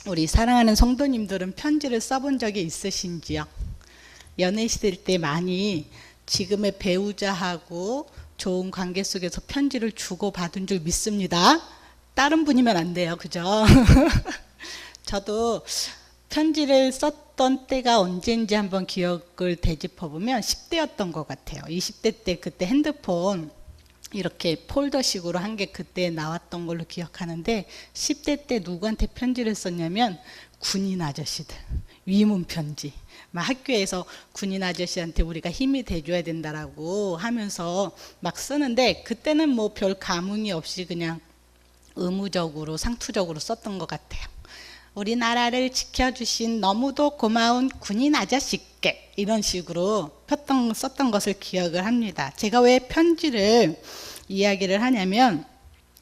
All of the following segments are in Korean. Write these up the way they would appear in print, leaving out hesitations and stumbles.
우리 사랑하는 성도님들은 편지를 써본 적이 있으신지요? 연애시될 때 많이 지금의 배우자하고 좋은 관계 속에서 편지를 주고받은 줄 믿습니다. 다른 분이면 안 돼요. 그죠? 저도 편지를 썼던 때가 언제인지 한번 기억을 되짚어보면 10대였던 것 같아요. 20대 때 그때 핸드폰 이렇게 폴더식으로 한 게 그때 나왔던 걸로 기억하는데 10대 때 누구한테 편지를 썼냐면 군인 아저씨들, 위문 편지. 막 학교에서 군인 아저씨한테 우리가 힘이 돼줘야 된다라고 하면서 막 쓰는데 그때는 뭐 별 감흥이 없이 그냥 의무적으로 상투적으로 썼던 것 같아요. 우리나라를 지켜주신 너무도 고마운 군인 아저씨께 이런 식으로 썼던 것을 기억을 합니다. 제가 왜 편지를 이야기를 하냐면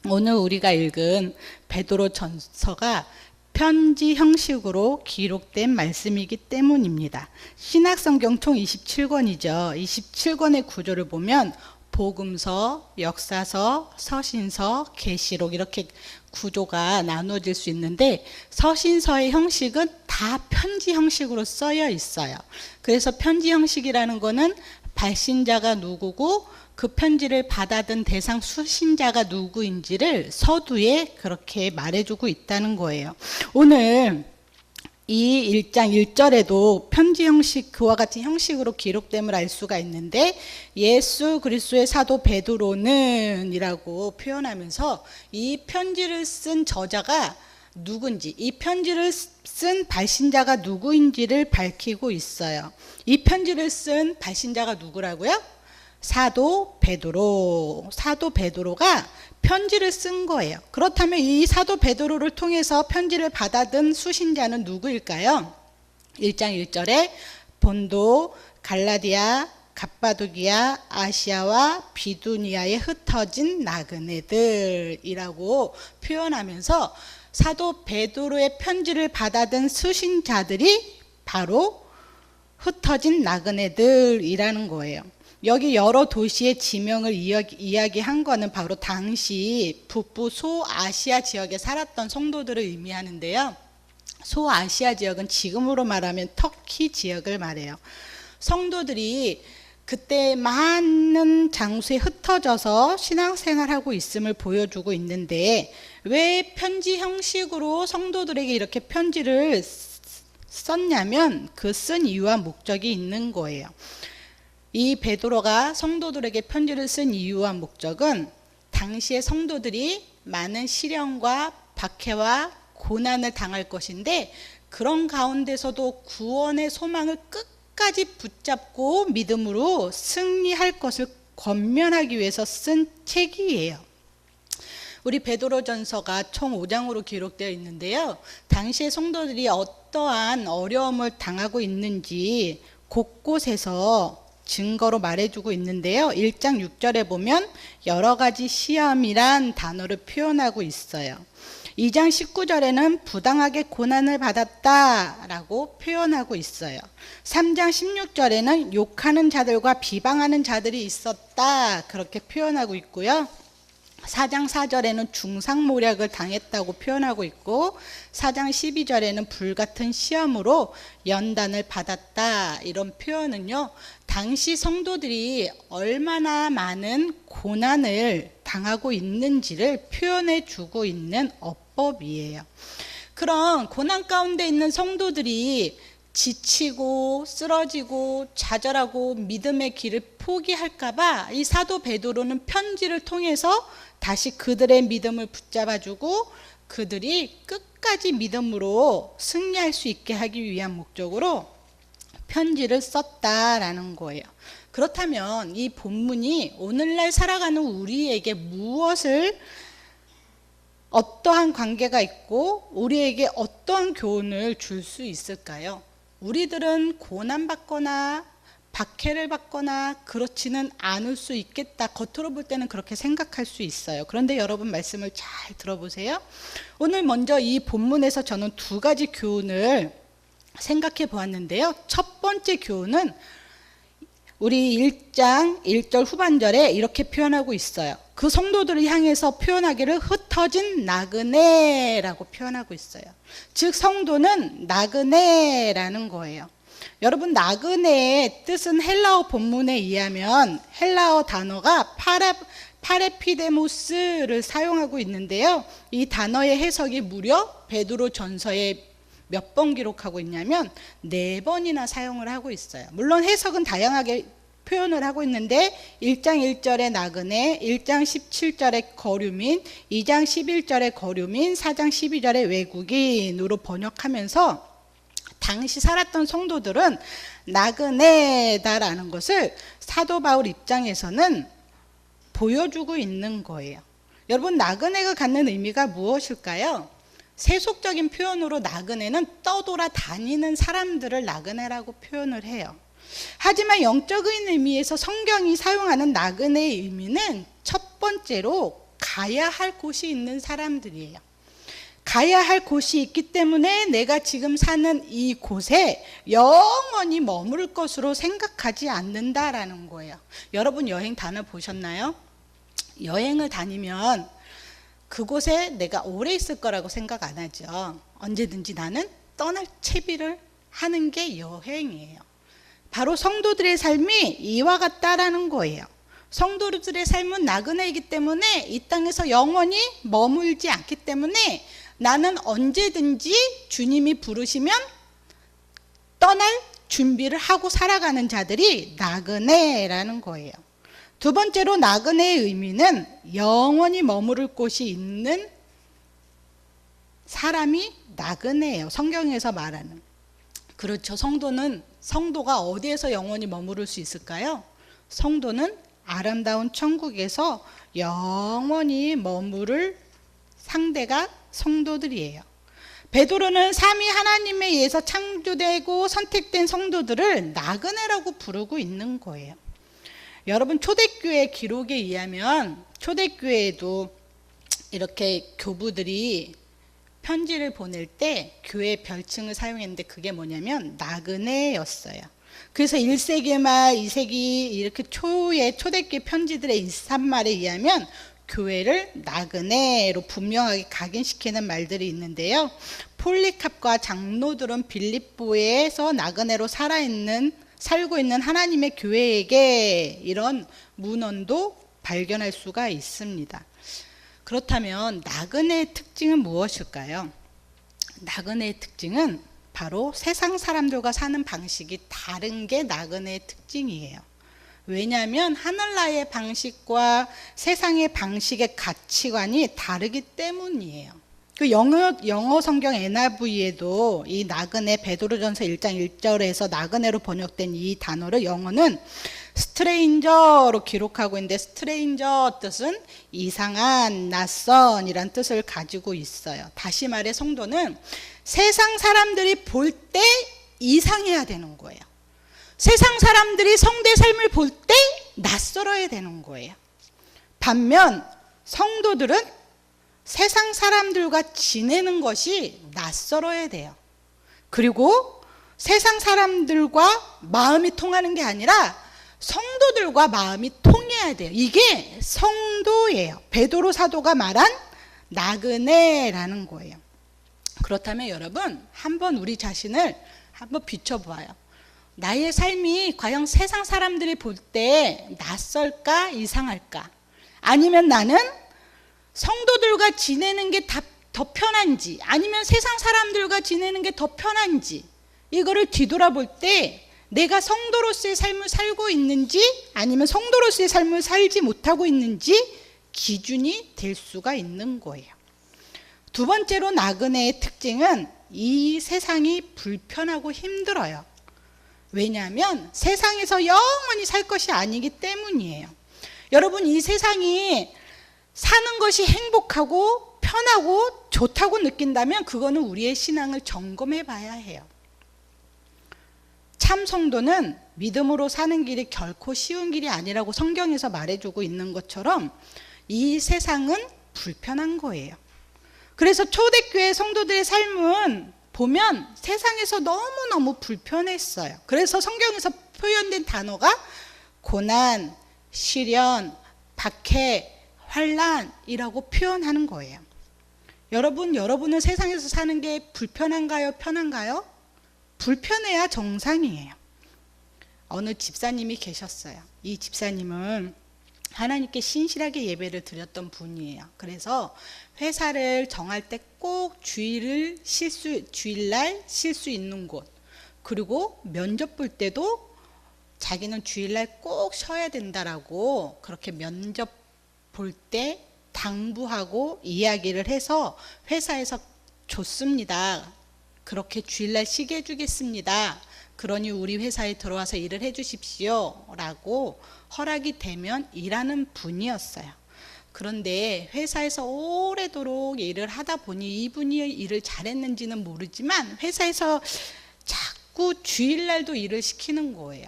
오늘 우리가 읽은 베드로 전서가 편지 형식으로 기록된 말씀이기 때문입니다. 신약성경 총 27권이죠. 27권의 구조를 보면 복음서, 역사서, 서신서, 계시록 이렇게 구조가 나누어질 수 있는데 서신서의 형식은 다 편지 형식으로 쓰여 있어요. 그래서 편지 형식이라는 거는 발신자가 누구고 그 편지를 받아든 대상 수신자가 누구인지를 서두에 그렇게 말해주고 있다는 거예요. 오늘 이 1장 1절에도 편지 형식, 그와 같은 형식으로 기록됨을 알 수가 있는데 예수 그리스도의 사도 베드로는 이라고 표현하면서 이 편지를 쓴 저자가 누군지, 이 편지를 쓴 발신자가 누구인지를 밝히고 있어요. 이 편지를 쓴 발신자가 누구라고요? 사도 베드로. 사도 베드로가 편지를 쓴 거예요. 그렇다면 이 사도 베드로를 통해서 편지를 받아든 수신자는 누구일까요? 1장 1절에 본도, 갈라디아, 갑바도기아, 아시아와 비두니아에 흩어진 나그네들이라고 표현하면서 사도 베드로의 편지를 받아든 수신자들이 바로 흩어진 나그네들이라는 거예요. 여기 여러 도시의 지명을 이야기한 거는 바로 당시 북부 소아시아 지역에 살았던 성도들을 의미하는데요. 소아시아 지역은 지금으로 말하면 터키 지역을 말해요. 성도들이 그때 많은 장소에 흩어져서 신앙생활하고 있음을 보여주고 있는데 왜 편지 형식으로 성도들에게 이렇게 편지를 썼냐면 그 쓴 이유와 목적이 있는 거예요. 이 베드로가 성도들에게 편지를 쓴 이유와 목적은 당시의 성도들이 많은 시련과 박해와 고난을 당할 것인데 그런 가운데서도 구원의 소망을 끝까지 붙잡고 믿음으로 승리할 것을 권면하기 위해서 쓴 책이에요. 우리 베드로전서가 총 5장으로 기록되어 있는데요. 당시의 성도들이 어떠한 어려움을 당하고 있는지 곳곳에서 증거로 말해주고 있는데요. 1장 6절에 보면 여러 가지 시험이란 단어를 표현하고 있어요. 2장 19절에는 부당하게 고난을 받았다라고 표현하고 있어요. 3장 16절에는 욕하는 자들과 비방하는 자들이 있었다 그렇게 표현하고 있고요. 4장 4절에는 중상모략을 당했다고 표현하고 있고 4장 12절에는 불같은 시험으로 연단을 받았다 이런 표현은요. 당시 성도들이 얼마나 많은 고난을 당하고 있는지를 표현해 주고 있는 어법이에요. 그런 고난 가운데 있는 성도들이 지치고 쓰러지고 좌절하고 믿음의 길을 포기할까봐 이 사도 베드로는 편지를 통해서 다시 그들의 믿음을 붙잡아주고 그들이 끝까지 믿음으로 승리할 수 있게 하기 위한 목적으로 편지를 썼다라는 거예요. 그렇다면 이 본문이 오늘날 살아가는 우리에게 어떠한 관계가 있고 우리에게 어떠한 교훈을 줄 수 있을까요? 우리들은 고난받거나 박해를 받거나 그렇지는 않을 수 있겠다. 겉으로 볼 때는 그렇게 생각할 수 있어요. 그런데 여러분 말씀을 잘 들어보세요. 오늘 먼저 이 본문에서 저는 두 가지 교훈을 생각해 보았는데요. 첫 번째 교훈은 우리 1장 1절 후반절에 이렇게 표현하고 있어요. 그 성도들을 향해서 표현하기를 흩어진 나그네라고 표현하고 있어요. 즉 성도는 나그네라는 거예요. 여러분, 나그네의 뜻은 헬라어 본문에 의하면 헬라어 단어가 파레피데모스를 사용하고 있는데요. 이 단어의 해석이 무려 베드로 전서에 몇 번 기록하고 있냐면 4번이나 사용을 하고 있어요. 물론 해석은 다양하게 표현을 하고 있는데 1장 1절의 나그네, 1장 17절의 거류민, 2장 11절의 거류민, 4장 12절의 외국인으로 번역하면서 당시 살았던 성도들은 나그네다라는 것을 사도 바울 입장에서는 보여주고 있는 거예요. 여러분, 나그네가 갖는 의미가 무엇일까요? 세속적인 표현으로 나그네는 떠돌아 다니는 사람들을 나그네라고 표현을 해요. 하지만 영적인 의미에서 성경이 사용하는 나그네의 의미는 첫 번째로 가야 할 곳이 있는 사람들이에요. 가야 할 곳이 있기 때문에 내가 지금 사는 이 곳에 영원히 머물 것으로 생각하지 않는다라는 거예요. 여러분, 여행 다녀보셨나요? 여행을 다니면 그곳에 내가 오래 있을 거라고 생각 안 하죠. 언제든지 나는 떠날 채비를 하는 게 여행이에요. 바로 성도들의 삶이 이와 같다라는 거예요. 성도들의 삶은 나그네이기 때문에 이 땅에서 영원히 머물지 않기 때문에 나는 언제든지 주님이 부르시면 떠날 준비를 하고 살아가는 자들이 나그네라는 거예요. 두 번째로 나그네의 의미는 영원히 머무를 곳이 있는 사람이 나그네예요. 성경에서 말하는. 그렇죠. 성도가 어디에서 영원히 머무를 수 있을까요? 성도는 아름다운 천국에서 영원히 머무를 상대가 성도들이에요. 베드로는 삼위 하나님에 의해서 창조되고 선택된 성도들을 나그네라고 부르고 있는 거예요. 여러분, 초대교회 기록에 의하면 초대교회에도 이렇게 교부들이 편지를 보낼 때 교회 별칭을 사용했는데 그게 뭐냐면 나그네였어요. 그래서 1세기 말 2세기 이렇게 초의 초대교회 편지들의 인사말에 의하면 교회를 나그네로 분명하게 각인시키는 말들이 있는데요. 폴리캅과 장로들은 빌립보에서 나그네로 살고 있는 하나님의 교회에게 이런 문헌도 발견할 수가 있습니다. 그렇다면 나그네의 특징은 무엇일까요? 나그네의 특징은 바로 세상 사람들과 사는 방식이 다른 게 나그네의 특징이에요. 왜냐하면 하늘나라의 방식과 세상의 방식의 가치관이 다르기 때문이에요. 그 영어 성경 NIV에도 이 나그네 베드로전서 1장 1절에서 나그네로 번역된 이 단어를 영어는 스트레인저로 기록하고 있는데 스트레인저 뜻은 이상한, 낯선이란 뜻을 가지고 있어요. 다시 말해 성도는 세상 사람들이 볼 때 이상해야 되는 거예요. 세상 사람들이 성도의 삶을 볼 때 낯설어야 되는 거예요. 반면 성도들은 세상 사람들과 지내는 것이 낯설어야 돼요. 그리고 세상 사람들과 마음이 통하는 게 아니라 성도들과 마음이 통해야 돼요. 이게 성도예요. 베드로 사도가 말한 나그네라는 거예요. 그렇다면 여러분, 한번 우리 자신을 한번 비춰봐요. 나의 삶이 과연 세상 사람들이 볼 때 낯설까, 이상할까? 아니면 나는 성도들과 지내는 게 더 편한지, 아니면 세상 사람들과 지내는 게 더 편한지, 이거를 뒤돌아볼 때 내가 성도로서의 삶을 살고 있는지 아니면 성도로서의 삶을 살지 못하고 있는지 기준이 될 수가 있는 거예요. 두 번째로 나그네의 특징은 이 세상이 불편하고 힘들어요. 왜냐하면 세상에서 영원히 살 것이 아니기 때문이에요. 여러분, 이 세상이 사는 것이 행복하고 편하고 좋다고 느낀다면 그거는 우리의 신앙을 점검해 봐야 해요. 참 성도는 믿음으로 사는 길이 결코 쉬운 길이 아니라고 성경에서 말해주고 있는 것처럼 이 세상은 불편한 거예요. 그래서 초대교회 성도들의 삶은 보면 세상에서 너무너무 불편했어요. 그래서 성경에서 표현된 단어가 고난, 시련, 박해, 환난이라고 표현하는 거예요. 여러분은 세상에서 사는 게 불편한가요? 편한가요? 불편해야 정상이에요. 어느 집사님이 계셨어요. 이 집사님은 하나님께 신실하게 예배를 드렸던 분이에요. 그래서 회사를 정할 때 꼭 주일날 쉴 수 있는 곳, 그리고 면접 볼 때도 자기는 주일날 꼭 쉬어야 된다라고 그렇게 면접 볼 때 당부하고 이야기를 해서 회사에서 좋습니다. 그렇게 주일날 쉬게 해주겠습니다. 그러니 우리 회사에 들어와서 일을 해주십시오 라고 허락이 되면 일하는 분이었어요. 그런데 회사에서 오래도록 일을 하다 보니 이분이 일을 잘했는지는 모르지만 회사에서 자꾸 주일날도 일을 시키는 거예요.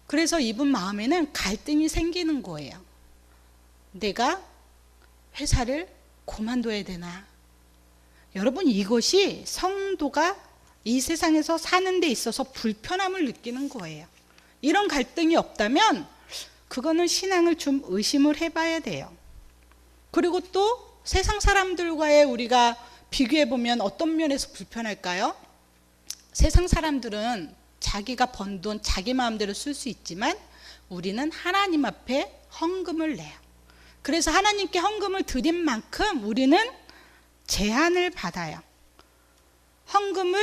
그래서 이분 마음에는 갈등이 생기는 거예요. 내가 회사를 그만둬야 되나? 여러분, 이것이 성도가 이 세상에서 사는 데 있어서 불편함을 느끼는 거예요. 이런 갈등이 없다면 그거는 신앙을 좀 의심을 해봐야 돼요. 그리고 또 세상 사람들과의 우리가 비교해보면 어떤 면에서 불편할까요? 세상 사람들은 자기가 번 돈 자기 마음대로 쓸 수 있지만 우리는 하나님 앞에 헌금을 내요. 그래서 하나님께 헌금을 드린 만큼 우리는 제한을 받아요. 헌금을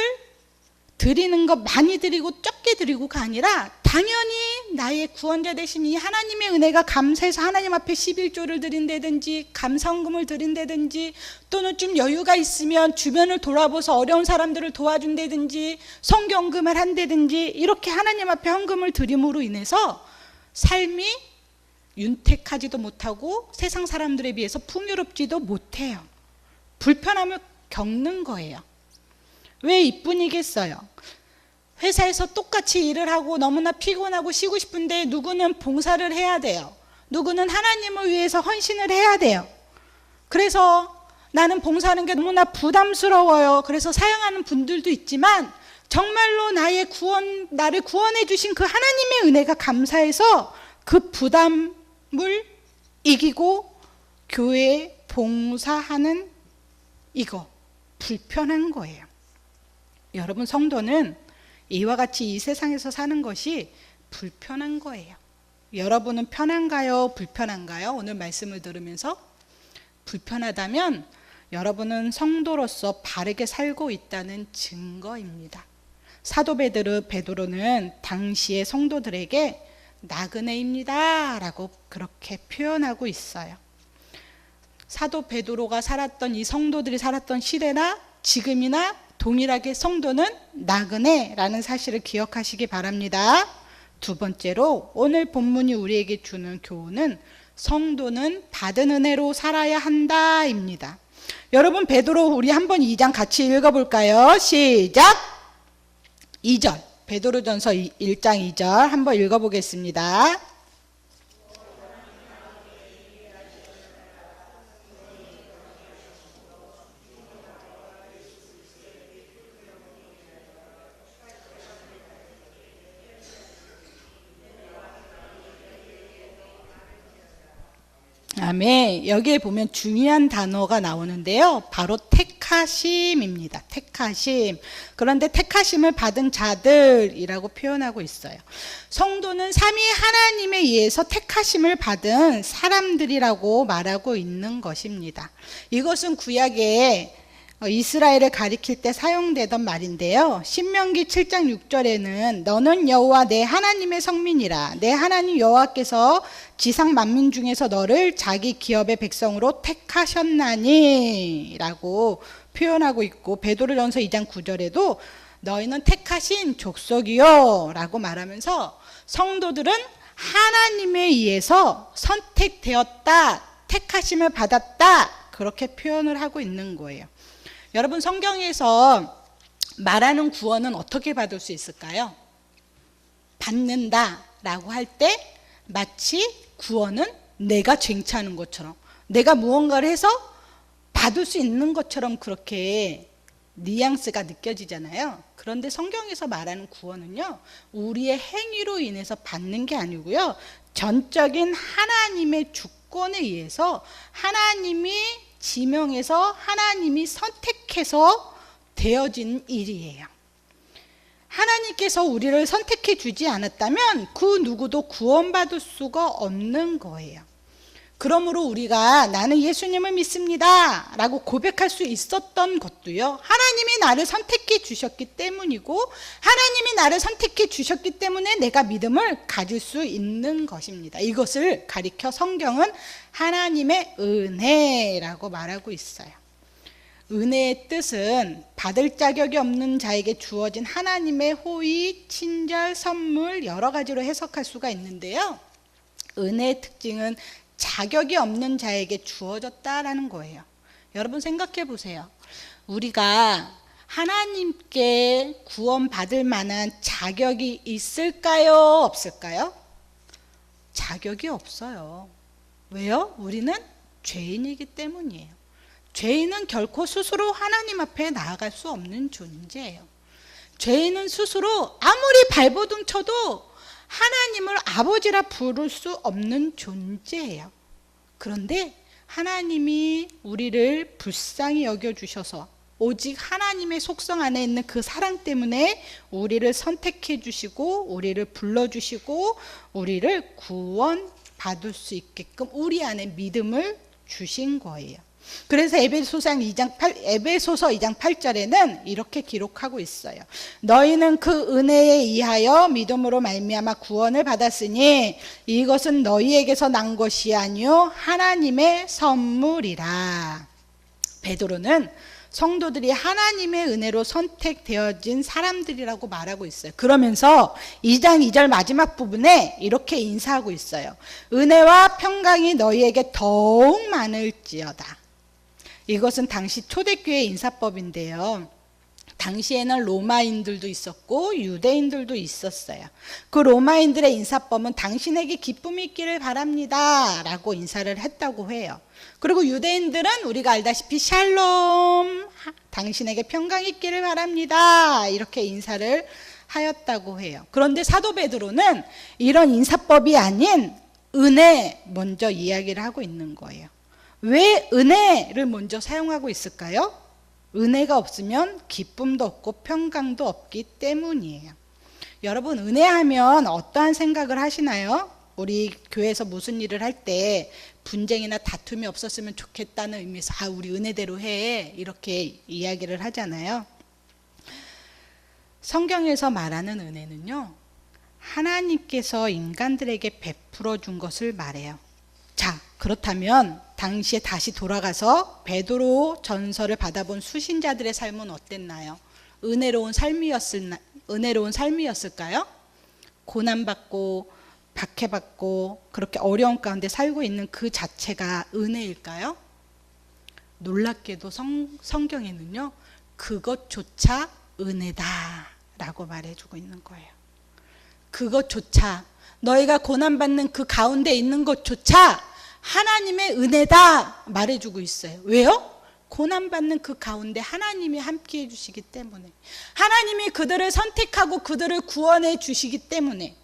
드리는 거 많이 드리고 적게 드리고가 아니라 당연히 나의 구원자 되신 이 하나님의 은혜가 감사해서 하나님 앞에 11조를 드린다든지 감사헌금을 드린다든지 또는 좀 여유가 있으면 주변을 돌아보서 어려운 사람들을 도와준다든지 성경금을 한다든지 이렇게 하나님 앞에 헌금을 드림으로 인해서 삶이 윤택하지도 못하고 세상 사람들에 비해서 풍요롭지도 못해요. 불편함을 겪는 거예요. 왜 이뿐이겠어요? 회사에서 똑같이 일을 하고 너무나 피곤하고 쉬고 싶은데 누구는 봉사를 해야 돼요. 누구는 하나님을 위해서 헌신을 해야 돼요. 그래서 나는 봉사하는 게 너무나 부담스러워요. 그래서 사용하는 분들도 있지만 정말로 나를 구원해 주신 그 하나님의 은혜가 감사해서 그 부담을 이기고 교회에 봉사하는 이거 불편한 거예요. 여러분, 성도는 이와 같이 이 세상에서 사는 것이 불편한 거예요. 여러분은 편한가요? 불편한가요? 오늘 말씀을 들으면서 불편하다면 여러분은 성도로서 바르게 살고 있다는 증거입니다. 사도 베드로는 당시의 성도들에게 나그네입니다 라고 그렇게 표현하고 있어요. 사도 베드로가 살았던 이 성도들이 살았던 시대나 지금이나 동일하게 성도는 나그네라는 사실을 기억하시기 바랍니다. 두 번째로 오늘 본문이 우리에게 주는 교훈은 성도는 받은 은혜로 살아야 한다입니다. 여러분, 베드로 우리 한번 2장 같이 읽어볼까요? 시작! 2절 베드로전서 1장 2절 한번 읽어보겠습니다. 아멘. 여기에 보면 중요한 단어가 나오는데요. 바로 택하심입니다. 택하심. 그런데 택하심을 받은 자들이라고 표현하고 있어요. 성도는 삼위 하나님에 의해서 택하심을 받은 사람들이라고 말하고 있는 것입니다. 이것은 구약에 이스라엘을 가리킬 때 사용되던 말인데요. 신명기 7장 6절에는 너는 여호와 내 하나님의 성민이라. 내 하나님 여호와께서 지상 만민 중에서 너를 자기 기업의 백성으로 택하셨나니 라고 표현하고 있고, 베드로전서 2장 9절에도 너희는 택하신 족속이요 라고 말하면서 성도들은 하나님에 의해서 선택되었다, 택하심을 받았다, 그렇게 표현을 하고 있는 거예요. 여러분, 성경에서 말하는 구원은 어떻게 받을 수 있을까요? 받는다라고 할 때 마치 구원은 내가 쟁취하는 것처럼, 내가 무언가를 해서 받을 수 있는 것처럼 그렇게 뉘앙스가 느껴지잖아요. 그런데 성경에서 말하는 구원은요, 우리의 행위로 인해서 받는 게 아니고요, 전적인 하나님의 주권, 주권에 의해서 하나님이 지명해서 하나님이 선택해서 되어진 일이에요. 하나님께서 우리를 선택해 주지 않았다면 그 누구도 구원받을 수가 없는 거예요. 그러므로 우리가 나는 예수님을 믿습니다 라고 고백할 수 있었던 것도요, 하나님이 나를 선택해 주셨기 때문이고 하나님이 나를 선택해 주셨기 때문에 내가 믿음을 가질 수 있는 것입니다. 이것을 가리켜 성경은 하나님의 은혜라고 말하고 있어요. 은혜의 뜻은 받을 자격이 없는 자에게 주어진 하나님의 호의, 친절, 선물 여러 가지로 해석할 수가 있는데요, 은혜의 특징은 자격이 없는 자에게 주어졌다라는 거예요. 여러분 생각해 보세요. 우리가 하나님께 구원받을 만한 자격이 있을까요? 없을까요? 자격이 없어요. 왜요? 우리는 죄인이기 때문이에요. 죄인은 결코 스스로 하나님 앞에 나아갈 수 없는 존재예요. 죄인은 스스로 아무리 발버둥 쳐도 하나님을 아버지라 부를 수 없는 존재예요. 그런데 하나님이 우리를 불쌍히 여겨주셔서 오직 하나님의 속성 안에 있는 그 사랑 때문에 우리를 선택해 주시고 우리를 불러주시고 우리를 구원받을 수 있게끔 우리 안에 믿음을 주신 거예요. 그래서 에베소서 2장 8절에는 이렇게 기록하고 있어요. 너희는 그 은혜에 의하여 믿음으로 말미암아 구원을 받았으니 이것은 너희에게서 난 것이 아니요 하나님의 선물이라. 베드로는 성도들이 하나님의 은혜로 선택되어진 사람들이라고 말하고 있어요. 그러면서 2장 2절 마지막 부분에 이렇게 인사하고 있어요. 은혜와 평강이 너희에게 더욱 많을지어다. 이것은 당시 초대교회 인사법인데요, 당시에는 로마인들도 있었고 유대인들도 있었어요. 그 로마인들의 인사법은 당신에게 기쁨이 있기를 바랍니다 라고 인사를 했다고 해요. 그리고 유대인들은 우리가 알다시피 샬롬, 당신에게 평강이 있기를 바랍니다 이렇게 인사를 하였다고 해요. 그런데 사도 베드로는 이런 인사법이 아닌 은혜 먼저 이야기를 하고 있는 거예요. 왜 은혜를 먼저 사용하고 있을까요? 은혜가 없으면 기쁨도 없고 평강도 없기 때문이에요. 여러분, 은혜하면 어떠한 생각을 하시나요? 우리 교회에서 무슨 일을 할 때 분쟁이나 다툼이 없었으면 좋겠다는 의미에서 우리 은혜대로 해 이렇게 이야기를 하잖아요. 성경에서 말하는 은혜는요, 하나님께서 인간들에게 베풀어 준 것을 말해요. 자, 그렇다면 당시에 다시 돌아가서 베드로 전서를 받아본 수신자들의 삶은 어땠나요? 은혜로운 삶이었을까요? 고난받고 박해받고 그렇게 어려운 가운데 살고 있는 그 자체가 은혜일까요? 놀랍게도 성경에는요, 그것조차 은혜다라고 말해주고 있는 거예요. 그것조차, 너희가 고난받는 그 가운데 있는 것조차 하나님의 은혜다 말해주고 있어요. 왜요? 고난받는 그 가운데 하나님이 함께해 주시기 때문에, 하나님이 그들을 선택하고 그들을 구원해 주시기 때문에.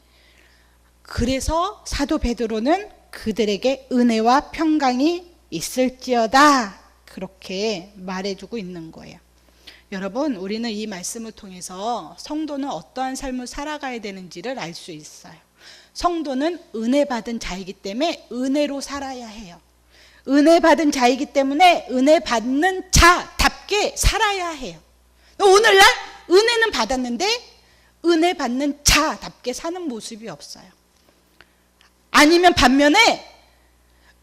그래서 사도 베드로는 그들에게 은혜와 평강이 있을지어다 그렇게 말해주고 있는 거예요. 여러분, 우리는 이 말씀을 통해서 성도는 어떠한 삶을 살아가야 되는지를 알 수 있어요. 성도는 은혜 받은 자이기 때문에 은혜로 살아야 해요. 은혜 받은 자이기 때문에 은혜 받는 자답게 살아야 해요. 오늘날 은혜는 받았는데 은혜 받는 자답게 사는 모습이 없어요. 아니면 반면에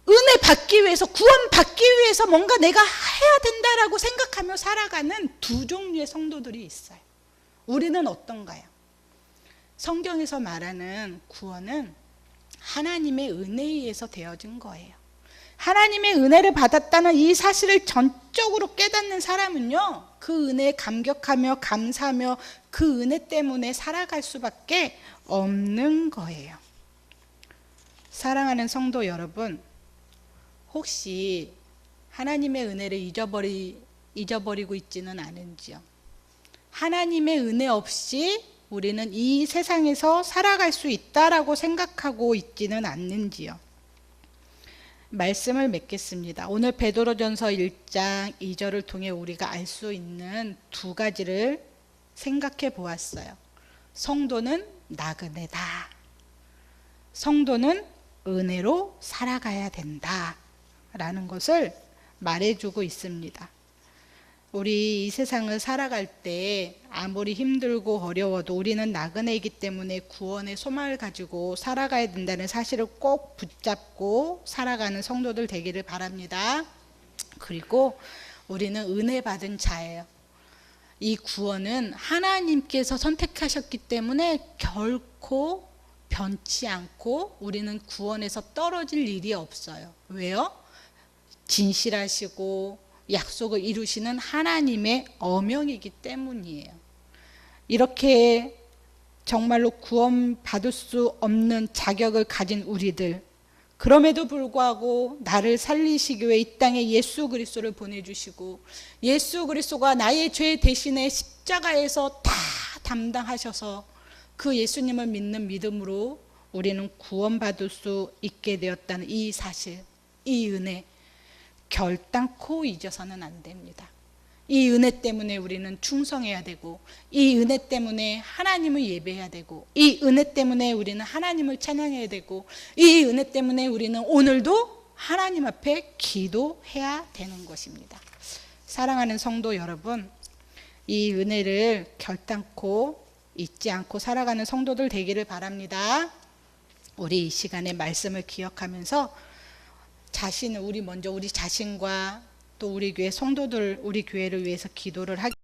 은혜 받기 위해서, 구원 받기 위해서 뭔가 내가 해야 된다라고 생각하며 살아가는 두 종류의 성도들이 있어요. 우리는 어떤가요? 성경에서 말하는 구원은 하나님의 은혜에 의해서 되어진 거예요. 하나님의 은혜를 받았다는 이 사실을 전적으로 깨닫는 사람은요, 그 은혜에 감격하며 감사하며 그 은혜 때문에 살아갈 수밖에 없는 거예요. 사랑하는 성도 여러분, 혹시 하나님의 은혜를 잊어버리고 있지는 않은지요? 하나님의 은혜 없이 우리는 이 세상에서 살아갈 수 있다라고 생각하고 있지는 않는지요? 말씀을 맺겠습니다. 오늘 베드로전서 1장 2절을 통해 우리가 알 수 있는 두 가지를 생각해 보았어요. 성도는 나그네다. 성도는 은혜로 살아가야 된다. 라는 것을 말해주고 있습니다. 우리 이 세상을 살아갈 때 아무리 힘들고 어려워도 우리는 나그네이기 때문에 구원의 소망을 가지고 살아가야 된다는 사실을 꼭 붙잡고 살아가는 성도들 되기를 바랍니다. 그리고 우리는 은혜 받은 자예요. 이 구원은 하나님께서 선택하셨기 때문에 결코 변치 않고 우리는 구원에서 떨어질 일이 없어요. 왜요? 진실하시고 약속을 이루시는 하나님의 어명이기 때문이에요. 이렇게 정말로 구원받을 수 없는 자격을 가진 우리들, 그럼에도 불구하고 나를 살리시기 위해 이 땅에 예수 그리스도를 보내주시고 예수 그리스도가 나의 죄 대신에 십자가에서 다 담당하셔서 그 예수님을 믿는 믿음으로 우리는 구원받을 수 있게 되었다는 이 사실, 이 은혜 결단코 잊어서는 안 됩니다. 이 은혜 때문에 우리는 충성해야 되고, 이 은혜 때문에 하나님을 예배해야 되고, 이 은혜 때문에 우리는 하나님을 찬양해야 되고, 이 은혜 때문에 우리는 오늘도 하나님 앞에 기도해야 되는 것입니다. 사랑하는 성도 여러분, 이 은혜를 결단코 잊지 않고 살아가는 성도들 되기를 바랍니다. 우리 이 시간에 말씀을 기억하면서 우리 먼저 우리 자신과 또 우리 교회 성도들, 우리 교회를 위해서 기도를 하겠습니다.